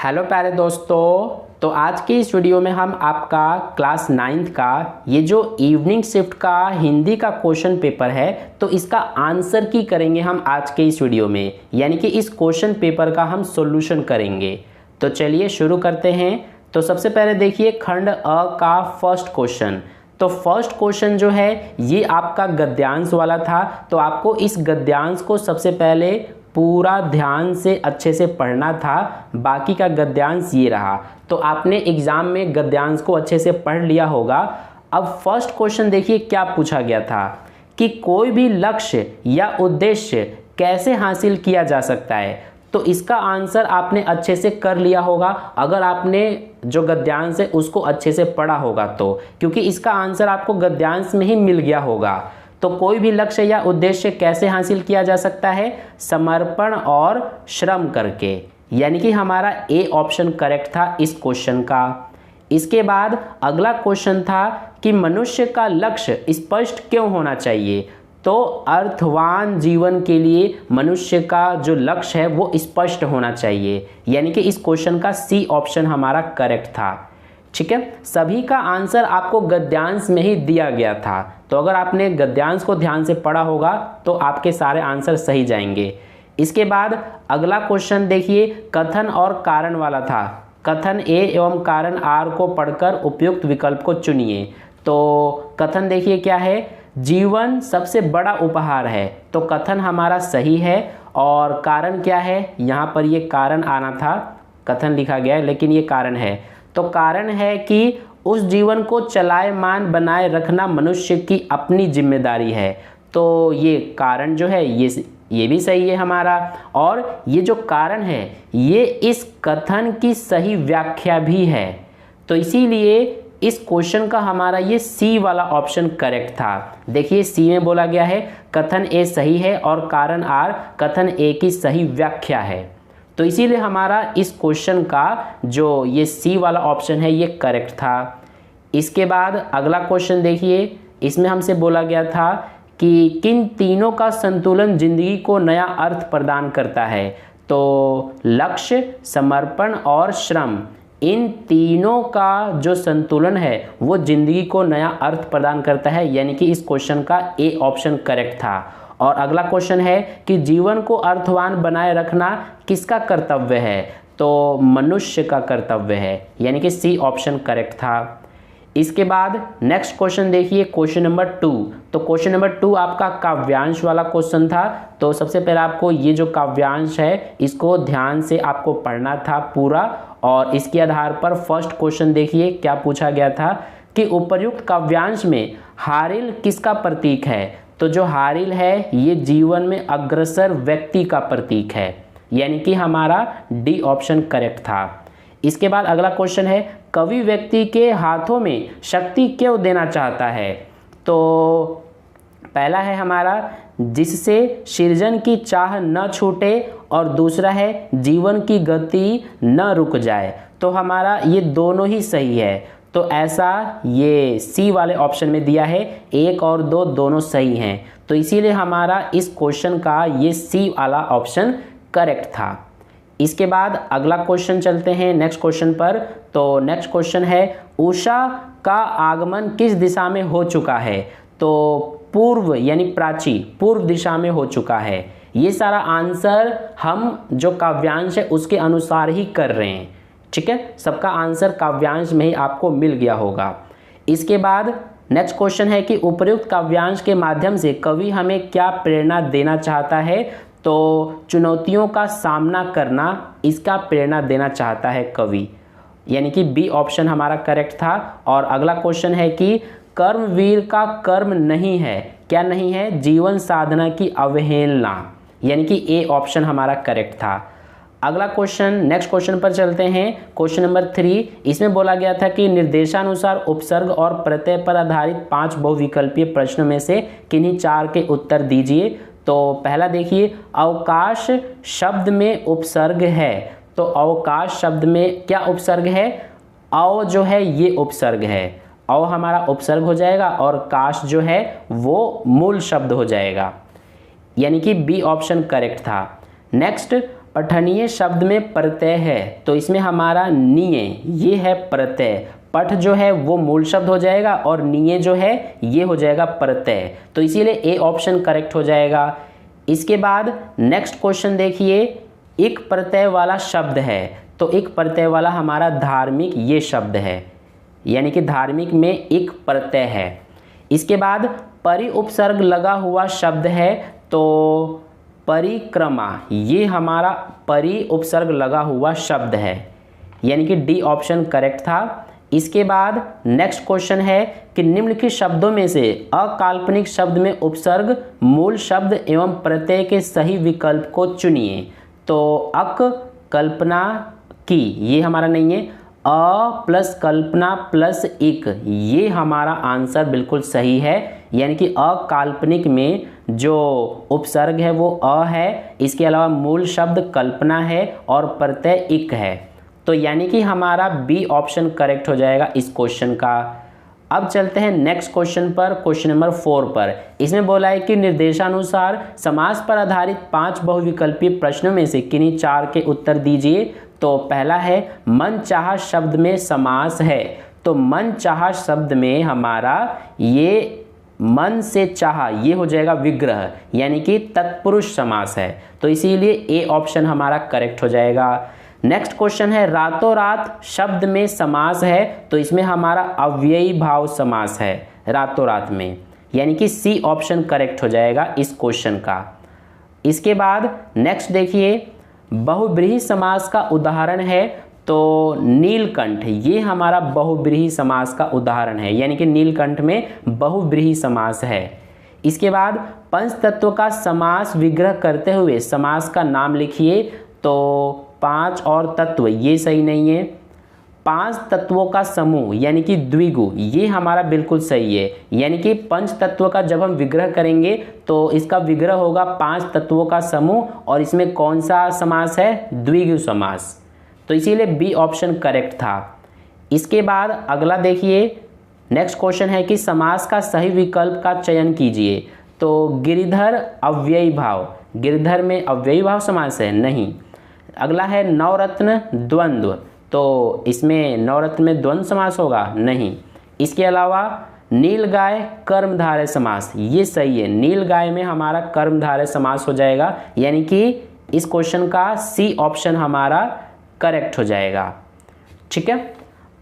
Hello प्यारे दोस्तों, तो आज की इस वीडियो में हम आपका क्लास 9th का ये जो इवनिंग शिफ्ट का हिंदी का क्वेश्चन पेपर है तो इसका आंसर की करेंगे हम आज के इस वीडियो में। यानी कि इस क्वेश्चन पेपर का हम सॉल्यूशन करेंगे। तो चलिए शुरू करते हैं। तो सबसे पहले देखिए खंड अ का फर्स्ट क्वेश्चन। तो फर्स्ट क्वेश्चन जो है ये आपका गद्यांश वाला था। तो आपको इस गद्यांश को सबसे पहले पूरा ध्यान से अच्छे से पढ़ना था। बाकी का गद्यांश ये रहा। तो आपने एग्जाम में गद्यांश को अच्छे से पढ़ लिया होगा। अब फर्स्ट क्वेश्चन देखिए क्या पूछा गया था कि कोई भी लक्ष्य या उद्देश्य कैसे हासिल किया जा सकता है। तो इसका आंसर आपने अच्छे से कर लिया होगा अगर आपने जो गद्यांश है उसको अच्छे से पढ़ा होगा तो, क्योंकि इसका आंसर आपको गद्यांश में ही मिल गया होगा। तो कोई भी लक्ष्य या उद्देश्य कैसे हासिल किया जा सकता है? समर्पण और श्रम करके। यानी कि हमारा ए ऑप्शन करेक्ट था इस क्वेश्चन का। इसके बाद अगला क्वेश्चन था कि मनुष्य का लक्ष्य स्पष्ट क्यों होना चाहिए। तो अर्थवान जीवन के लिए मनुष्य का जो लक्ष्य है वो स्पष्ट होना चाहिए। यानी कि इस क्वेश्चन का सी ऑप्शन हमारा करेक्ट था। ठीक है, सभी का आंसर आपको गद्यांश में ही दिया गया था। तो अगर आपने गद्यांश को ध्यान से पढ़ा होगा तो आपके सारे आंसर सही जाएंगे। इसके बाद अगला क्वेश्चन देखिए कथन और कारण वाला था। कथन ए एवं कारण आर को पढ़कर उपयुक्त विकल्प को चुनिए। तो कथन देखिए क्या है, जीवन सबसे बड़ा उपहार है। तो कथन हमारा सही है। और कारण क्या है, यहाँ पर ये कारण आना था, कथन लिखा गया है लेकिन ये कारण है। तो कारण है कि उस जीवन को चलायमान बनाए रखना मनुष्य की अपनी जिम्मेदारी है। तो ये कारण जो है ये भी सही है हमारा। और ये जो कारण है ये इस कथन की सही व्याख्या भी है। तो इसीलिए इस क्वेश्चन का हमारा ये सी वाला ऑप्शन करेक्ट था। देखिए सी में बोला गया है कथन ए सही है और कारण आर कथन ए की सही व्याख्या है। तो इसीलिए हमारा इस क्वेश्चन का जो ये सी वाला ऑप्शन है ये करेक्ट था। इसके बाद अगला क्वेश्चन देखिए, इसमें हमसे बोला गया था कि किन तीनों का संतुलन जिंदगी को नया अर्थ प्रदान करता है। तो लक्ष्य, समर्पण और श्रम, इन तीनों का जो संतुलन है वो जिंदगी को नया अर्थ प्रदान करता है। यानी कि इस क्वेश्चन का ए ऑप्शन करेक्ट था। और अगला क्वेश्चन है कि जीवन को अर्थवान बनाए रखना किसका कर्तव्य है। तो मनुष्य का कर्तव्य है। यानी कि सी ऑप्शन करेक्ट था। इसके बाद नेक्स्ट क्वेश्चन देखिए क्वेश्चन नंबर 2। तो क्वेश्चन नंबर 2 आपका काव्यांश वाला क्वेश्चन था। तो सबसे पहले आपको ये जो काव्यांश है इसको ध्यान से आपको पढ़ना था पूरा। और इसके आधार पर फर्स्ट क्वेश्चन देखिए क्या पूछा गया था कि उपर्युक्त काव्यांश में हारिल किसका प्रतीक है। तो जो हारिल है ये जीवन में अग्रसर व्यक्ति का प्रतीक है। यानी कि हमारा डी ऑप्शन करेक्ट था। इसके बाद अगला क्वेश्चन है कवि व्यक्ति के हाथों में शक्ति क्यों देना चाहता है। तो पहला है हमारा जिससे सृजन की चाह न छूटे और दूसरा है जीवन की गति न रुक जाए। तो हमारा ये दोनों ही सही है। तो ऐसा ये सी वाले ऑप्शन में दिया है, 1 और 2 दोनों सही हैं। तो इसीलिए हमारा इस क्वेश्चन का ये सी वाला ऑप्शन करेक्ट था। इसके बाद अगला क्वेश्चन चलते हैं नेक्स्ट क्वेश्चन पर। तो नेक्स्ट क्वेश्चन है उषा का आगमन किस दिशा में हो चुका है। तो पूर्व यानी प्राची, पूर्व दिशा में हो चुका है। ये सारा आंसर हम जो काव्यांश है उसके अनुसार ही कर रहे हैं। ठीक है, सबका आंसर काव्यांश में ही आपको मिल गया होगा। इसके बाद नेक्स्ट क्वेश्चन है कि उपर्युक्त काव्यांश के माध्यम से कवि हमें क्या प्रेरणा देना चाहता है। तो चुनौतियों का सामना करना इसका प्रेरणा देना चाहता है कवि। यानी कि बी ऑप्शन हमारा करेक्ट था। और अगला क्वेश्चन है कि कर्मवीर का कर्म नहीं है, क्या नहीं है, जीवन साधना की अवहेलना। यानी कि ए ऑप्शन हमारा करेक्ट था। अगला क्वेश्चन नेक्स्ट क्वेश्चन पर चलते हैं क्वेश्चन नंबर 3। इसमें बोला गया था कि निर्देशानुसार उपसर्ग और प्रत्यय पर आधारित 5 बहुविकल्पीय प्रश्नों में से किन्हीं 4 के उत्तर दीजिए। तो पहला देखिए अवकाश शब्द में उपसर्ग है। तो अवकाश शब्द में क्या उपसर्ग है, अव जो है ये उपसर्ग है। अव हमारा उपसर्ग हो जाएगा और काश जो है वो मूल शब्द हो जाएगा। यानी कि बी ऑप्शन करेक्ट था। नेक्स्ट पठनीय शब्द में प्रत्यय है तो इसमें हमारा निय ये है प्रत्यय। पठ जो है वो मूल शब्द हो जाएगा और निय जो है ये हो जाएगा प्रत्यय, तो इसीलिए ए ऑप्शन करेक्ट हो जाएगा। इसके बाद नेक्स्ट क्वेश्चन देखिए, एक प्रत्यय वाला शब्द है तो एक प्रत्यय वाला हमारा धार्मिक ये शब्द है, यानी कि धार्मिक में एक प्रत्यय है। इसके बाद परि उपसर्ग लगा हुआ शब्द है तो परिक्रमा ये हमारा परि उपसर्ग लगा हुआ शब्द है, यानी कि डी ऑप्शन करेक्ट था। इसके बाद नेक्स्ट क्वेश्चन है कि निम्नलिखित शब्दों में से अकाल्पनिक शब्द में उपसर्ग मूल शब्द एवं प्रत्यय के सही विकल्प को चुनिए। तो अक कल्पना की ये हमारा नहीं है, अ प्लस कल्पना प्लस इक ये हमारा आंसर बिल्कुल सही है, यानी कि अकाल्पनिक में जो उपसर्ग है वो अ है, इसके अलावा मूल शब्द कल्पना है और प्रत्यय इक है, तो यानी कि हमारा बी ऑप्शन करेक्ट हो जाएगा इस क्वेश्चन का। अब चलते हैं नेक्स्ट क्वेश्चन पर, क्वेश्चन नंबर 4 पर। इसमें बोला है कि निर्देशानुसार समास पर आधारित 5 बहुविकल्पीय प्रश्नों में से किन्हीं 4 के उत्तर दीजिए। तो पहला है मन चाहा शब्द में समास है, तो मन चाहा शब्द में हमारा ये मन से चाहा ये हो जाएगा विग्रह, यानी कि तत्पुरुष समास है, तो इसीलिए ए ऑप्शन हमारा करेक्ट हो जाएगा। नेक्स्ट क्वेश्चन है रातों रात शब्द में समास है, तो इसमें हमारा अव्ययी भाव समास है रातों रात में, यानी कि सी ऑप्शन करेक्ट हो जाएगा इस क्वेश्चन का। इसके बाद नेक्स्ट देखिए, बहुब्रीहि समास का उदाहरण है तो नीलकंठ ये हमारा बहुब्रीहि समास का उदाहरण है, यानी कि नीलकंठ में बहुब्रीहि समास है। इसके बाद पंच तत्व का समास विग्रह करते हुए समास का नाम लिखिए। तो 5 और तत्व ये सही नहीं है, 5 तत्वों का समूह यानी कि द्विगु ये हमारा बिल्कुल सही है, यानी कि पंच तत्व का जब हम विग्रह करेंगे तो इसका विग्रह होगा 5 तत्वों का समूह, और इसमें कौन सा समास है, द्विगु समास, तो इसीलिए बी ऑप्शन करेक्ट था। इसके बाद अगला देखिए, नेक्स्ट क्वेश्चन है कि समास का सही विकल्प का चयन कीजिए। तो गिरिधर अव्ययी भाव, गिरिधर में अव्ययी भाव समास है नहीं। अगला है नवरत्न द्वंद्व, तो इसमें नवरत्न में द्वंद्व समास होगा नहीं। इसके अलावा नीलगाय कर्मधारय समास ये सही है, नीलगाय में हमारा कर्मधारय समास हो जाएगा, यानी कि इस क्वेश्चन का सी ऑप्शन हमारा करेक्ट हो जाएगा। ठीक है,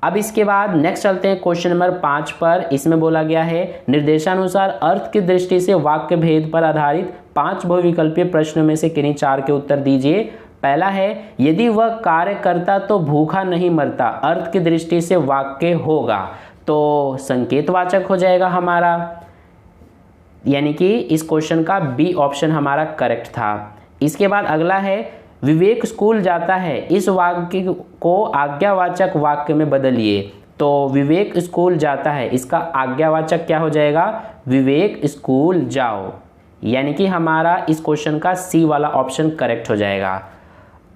अब इसके बाद नेक्स्ट चलते हैं क्वेश्चन नंबर 5 पर। इसमें बोला गया है निर्देशानुसार अर्थ की दृष्टि से वाक्य भेद पर आधारित 5 बहुविकल्पीय प्रश्नों में से किन्हीं 4 के उत्तर दीजिए। पहला है यदि वह कार्य करता तो भूखा नहीं मरता, अर्थ की दृष्टि से वाक्य होगा, तो संकेतवाचक हो जाएगा हमारा, यानी कि इस क्वेश्चन का बी ऑप्शन हमारा करेक्ट था। इसके बाद अगला है विवेक स्कूल जाता है, इस वाक्य को आज्ञावाचक वाक्य में बदलिए। तो विवेक स्कूल जाता है इसका आज्ञावाचक क्या हो जाएगा, विवेक स्कूल जाओ, यानी कि हमारा इस क्वेश्चन का सी वाला ऑप्शन करेक्ट हो जाएगा।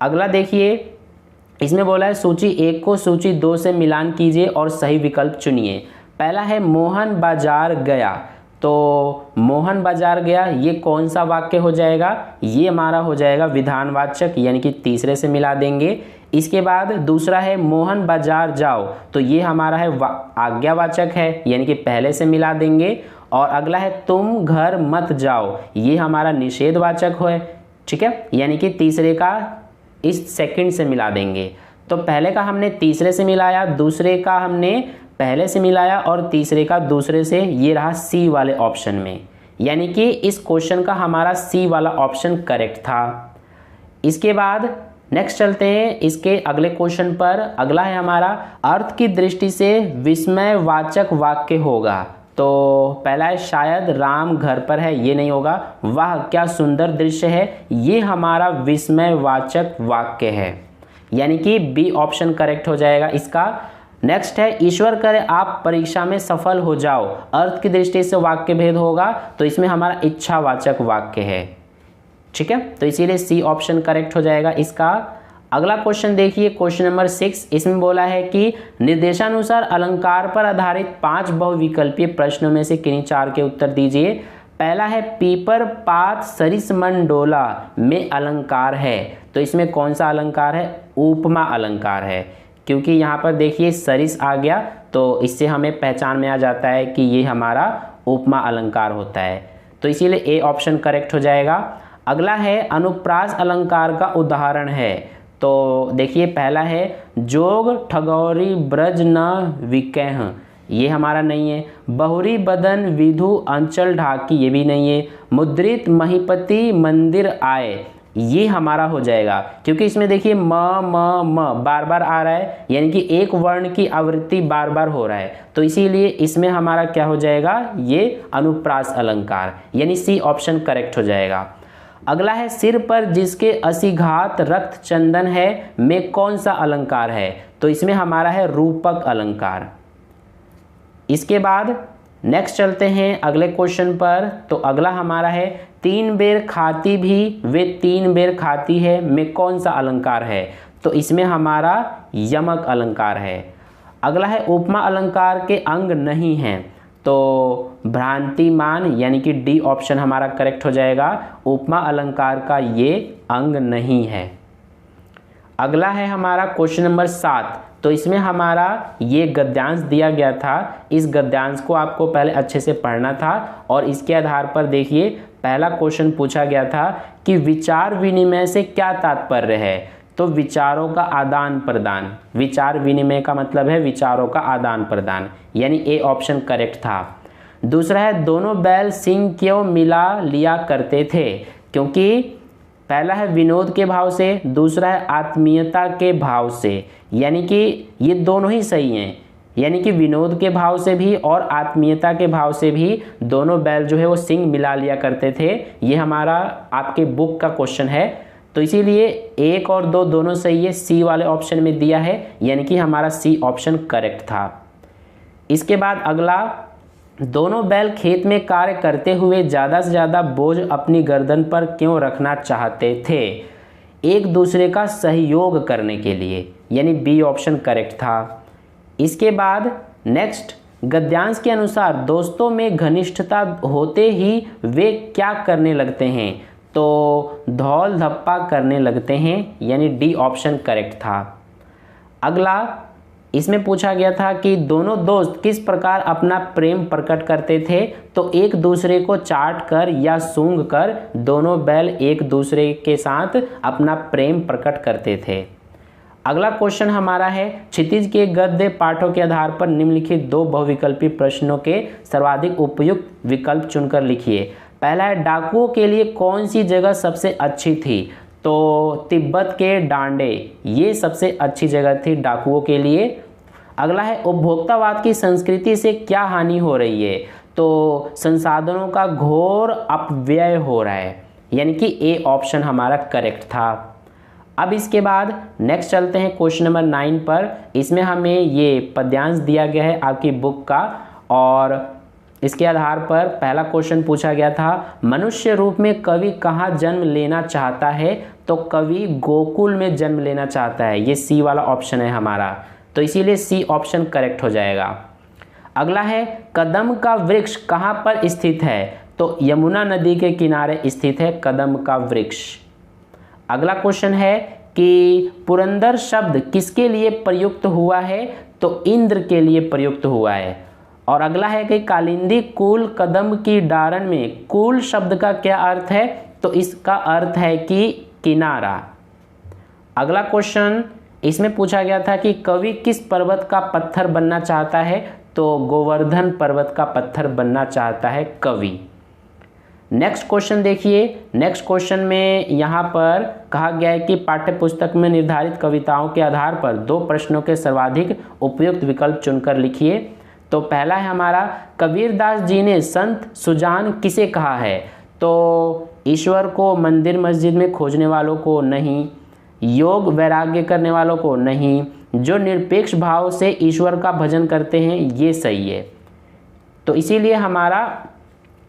अगला देखिए, इसमें बोला है सूची 1 को सूची 2 से मिलान कीजिए और सही विकल्प चुनिए। पहला है मोहन बाजार गया, तो मोहन बाजार गया ये कौन सा वाक्य हो जाएगा, ये हमारा हो जाएगा विधानवाचक, यानी कि तीसरे से मिला देंगे। इसके बाद दूसरा है मोहन बाजार जाओ, तो ये हमारा है आज्ञावाचक है, यानी कि पहले से मिला देंगे। और अगला है तुम घर मत जाओ, ये हमारा निषेधवाचक है, ठीक है, यानी कि तीसरे का इस सेकंड से मिला देंगे। तो पहले का हमने तीसरे से मिलाया, दूसरे का हमने पहले से मिलाया और तीसरे का दूसरे से, ये रहा सी वाले ऑप्शन में, यानी कि इस क्वेश्चन का हमारा सी वाला ऑप्शन करेक्ट था। इसके बाद नेक्स्ट चलते हैं इसके अगले क्वेश्चन पर। अगला है हमारा अर्थ की दृष्टि से विस्मयवाचक वाक्य होगा। तो पहला है शायद राम घर पर है, ये नहीं होगा। वाह क्या सुंदर दृश्य है, ये हमारा विस्मयवाचक वाक्य है, यानी कि बी ऑप्शन करेक्ट हो जाएगा इसका। नेक्स्ट है ईश्वर करे आप परीक्षा में सफल हो जाओ, अर्थ की दृष्टि से वाक्य भेद होगा, तो इसमें हमारा इच्छावाचक वाक्य है, ठीक है, तो इसीलिए सी ऑप्शन करेक्ट हो जाएगा इसका। अगला क्वेश्चन देखिए, क्वेश्चन नंबर 6। इसमें बोला है कि निर्देशानुसार अलंकार पर आधारित 5 बहुविकल्पीय प्रश्नों में से किन्हीं 4 के उत्तर दीजिए। पहला है पीपर पात सरिस मन डोला में अलंकार है, तो इसमें कौन सा अलंकार है? उपमा अलंकार है, क्योंकि यहाँ पर देखिए सरिस आ गया तो इससे हमें पहचान में आ जाता है कि ये हमारा उपमा अलंकार होता है। तो इसीलिए ए ऑप्शन करेक्ट हो जाएगा। अगला है अनुप्रास अलंकार का उदाहरण है। तो देखिए पहला है जोग ठगौरी ब्रज न विकह, ये हमारा नहीं है। बहुरी बदन विधु अंचल ढाकी, ये भी नहीं है। मुद्रित महीपति मंदिर आए, ये हमारा हो जाएगा, क्योंकि इसमें देखिए म बार बार आ रहा है, यानी कि एक वर्ण की आवृत्ति बार बार हो रहा है, तो इसीलिए इसमें हमारा क्या हो जाएगा? ये अनुप्रास अलंकार, यानी सी ऑप्शन करेक्ट हो जाएगा। अगला है सिर पर जिसके असिघात रक्त चंदन है में कौन सा अलंकार है? तो इसमें हमारा है रूपक अलंकार। इसके बाद नेक्स्ट चलते हैं अगले क्वेश्चन पर। तो अगला हमारा है तीन बेर खाती भी वे तीन बेर खाती है में कौन सा अलंकार है? तो इसमें हमारा यमक अलंकार है। अगला है उपमा अलंकार के अंग नहीं हैं, तो भ्रांतिमान, यानी कि डी ऑप्शन हमारा करेक्ट हो जाएगा। उपमा अलंकार का ये अंग नहीं है। अगला है हमारा क्वेश्चन नंबर 7। तो इसमें हमारा ये गद्यांश दिया गया था, इस गद्यांश को आपको पहले अच्छे से पढ़ना था और इसके आधार पर देखिए पहला क्वेश्चन पूछा गया था कि विचार विनिमय से क्या तात्पर्य है? तो विचारों का आदान प्रदान, विचार विनिमय का मतलब है विचारों का आदान प्रदान, यानी ए ऑप्शन करेक्ट था। दूसरा है दोनों बैल सिंग क्यों मिला लिया करते थे? क्योंकि पहला है विनोद के भाव से, दूसरा है आत्मीयता के भाव से, यानी कि ये दोनों ही सही हैं, यानी कि विनोद के भाव से भी और आत्मीयता के भाव से भी दोनों बैल जो है वो सिंग मिला लिया करते थे। ये हमारा आपके बुक का क्वेश्चन है, तो इसीलिए 1 और 2 दोनों सही है, सी वाले ऑप्शन में दिया है, यानी कि हमारा सी ऑप्शन करेक्ट था। इसके बाद अगला, दोनों बैल खेत में कार्य करते हुए ज़्यादा से ज़्यादा बोझ अपनी गर्दन पर क्यों रखना चाहते थे? एक दूसरे का सहयोग करने के लिए, यानी बी ऑप्शन करेक्ट था। इसके बाद नेक्स्ट, गद्यांश के अनुसार दोस्तों में घनिष्ठता होते ही वे क्या करने लगते हैं? तो धौल धप्पा करने लगते हैं, यानी डी ऑप्शन करेक्ट था। अगला, इसमें पूछा गया था कि दोनों दोस्त किस प्रकार अपना प्रेम प्रकट करते थे? तो एक दूसरे को चाट कर या सूंघ कर दोनों बैल एक दूसरे के साथ अपना प्रेम प्रकट करते थे। अगला क्वेश्चन हमारा है क्षितिज के गद्य पाठों के आधार पर निम्नलिखित 2 बहुविकल्पी प्रश्नों के सर्वाधिक उपयुक्त विकल्प चुनकर लिखिए। पहला है डाकुओं के लिए कौन सी जगह सबसे अच्छी थी? तो तिब्बत के डांडे, ये सबसे अच्छी जगह थी डाकुओं के लिए। अगला है उपभोक्तावाद की संस्कृति से क्या हानि हो रही है? तो संसाधनों का घोर अपव्यय हो रहा है, यानी कि ए ऑप्शन हमारा करेक्ट था। अब इसके बाद नेक्स्ट चलते हैं क्वेश्चन नंबर 9 पर। इसमें हमें ये पद्यांश दिया गया है आपकी बुक का, और इसके आधार पर पहला क्वेश्चन पूछा गया था मनुष्य रूप में कवि कहाँ जन्म लेना चाहता है? तो कवि गोकुल में जन्म लेना चाहता है, ये सी वाला ऑप्शन है हमारा, तो इसीलिए सी ऑप्शन करेक्ट हो जाएगा। अगला है कदम का वृक्ष कहाँ पर स्थित है? तो यमुना नदी के किनारे स्थित है कदम का वृक्ष। अगला क्वेश्चन है कि पुरंदर शब्द किसके लिए प्रयुक्त हुआ है? तो इंद्र के लिए प्रयुक्त हुआ है। और अगला है कि कालिंदी कुल कदम की डारन में कुल शब्द का क्या अर्थ है? तो इसका अर्थ है कि किनारा। अगला क्वेश्चन, इसमें पूछा गया था कि कवि किस पर्वत का पत्थर बनना चाहता है? तो गोवर्धन पर्वत का पत्थर बनना चाहता है कवि। नेक्स्ट क्वेश्चन देखिए, नेक्स्ट क्वेश्चन में यहाँ पर कहा गया है कि पाठ्यपुस्तक में निर्धारित कविताओं के आधार पर 2 प्रश्नों के सर्वाधिक उपयुक्त विकल्प चुनकर लिखिए। तो पहला है हमारा कबीरदास जी ने संत सुजान किसे कहा है? तो ईश्वर को, मंदिर मस्जिद में खोजने वालों को नहीं, योग वैराग्य करने वालों को नहीं, जो निरपेक्ष भाव से ईश्वर का भजन करते हैं, ये सही है। तो इसीलिए हमारा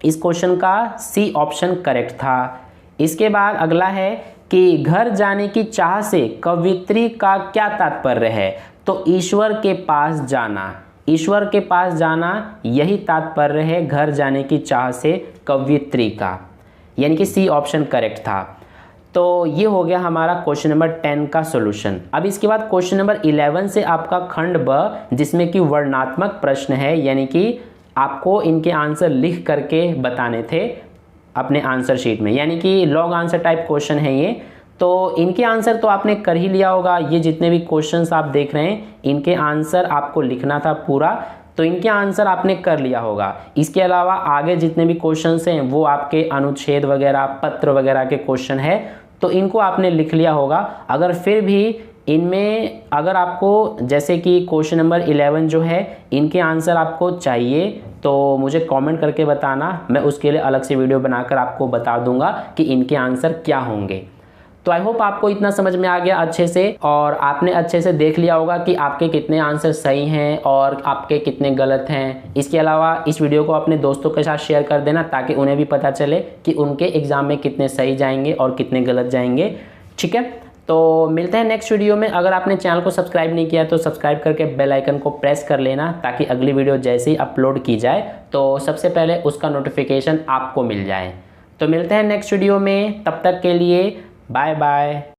इस क्वेश्चन का सी ऑप्शन करेक्ट था। इसके बाद अगला है कि घर जाने की चाह से कवियत्री का क्या तात्पर्य है? तो ईश्वर के पास जाना, ईश्वर के पास जाना, यही तात्पर्य है घर जाने की चाह से कवियत्री का, यानी कि सी ऑप्शन करेक्ट था। तो ये हो गया हमारा क्वेश्चन नंबर 10 का सॉल्यूशन। अब इसके बाद क्वेश्चन नंबर 11 से आपका खंड ब, जिसमें कि वर्णनात्मक प्रश्न है, यानी कि आपको इनके आंसर लिख करके बताने थे अपने आंसर शीट में, यानी कि लॉन्ग आंसर टाइप क्वेश्चन है ये। तो इनके आंसर तो आपने कर ही लिया होगा। ये जितने भी क्वेश्चंस आप देख रहे हैं इनके आंसर आपको लिखना था पूरा, तो इनके आंसर आपने कर लिया होगा। इसके अलावा आगे जितने भी क्वेश्चंस हैं वो आपके अनुच्छेद वगैरह, पत्र वगैरह के क्वेश्चन है, तो इनको आपने लिख लिया होगा। अगर फिर भी इनमें अगर आपको जैसे कि क्वेश्चन नंबर 11 जो है इनके आंसर आपको चाहिए तो मुझे कमेंट करके बताना, मैं उसके लिए अलग से वीडियो बनाकर आपको बता दूंगा कि इनके आंसर क्या होंगे। तो आई होप आपको इतना समझ में आ गया अच्छे से, और आपने अच्छे से देख लिया होगा कि आपके कितने आंसर सही हैं और आपके कितने गलत हैं। इसके अलावा इस वीडियो को अपने दोस्तों के साथ शेयर कर देना ताकि उन्हें भी पता चले कि उनके एग्ज़ाम में कितने सही जाएंगे और कितने गलत जाएंगे। ठीक है, तो मिलते हैं नेक्स्ट वीडियो में। अगर आपने चैनल को सब्सक्राइब नहीं किया तो सब्सक्राइब करके बेल आइकन को प्रेस कर लेना ताकि अगली वीडियो जैसे ही अपलोड की जाए तो सबसे पहले उसका नोटिफिकेशन आपको मिल जाए। तो मिलते हैं नेक्स्ट वीडियो में, तब तक के लिए बाय बाय।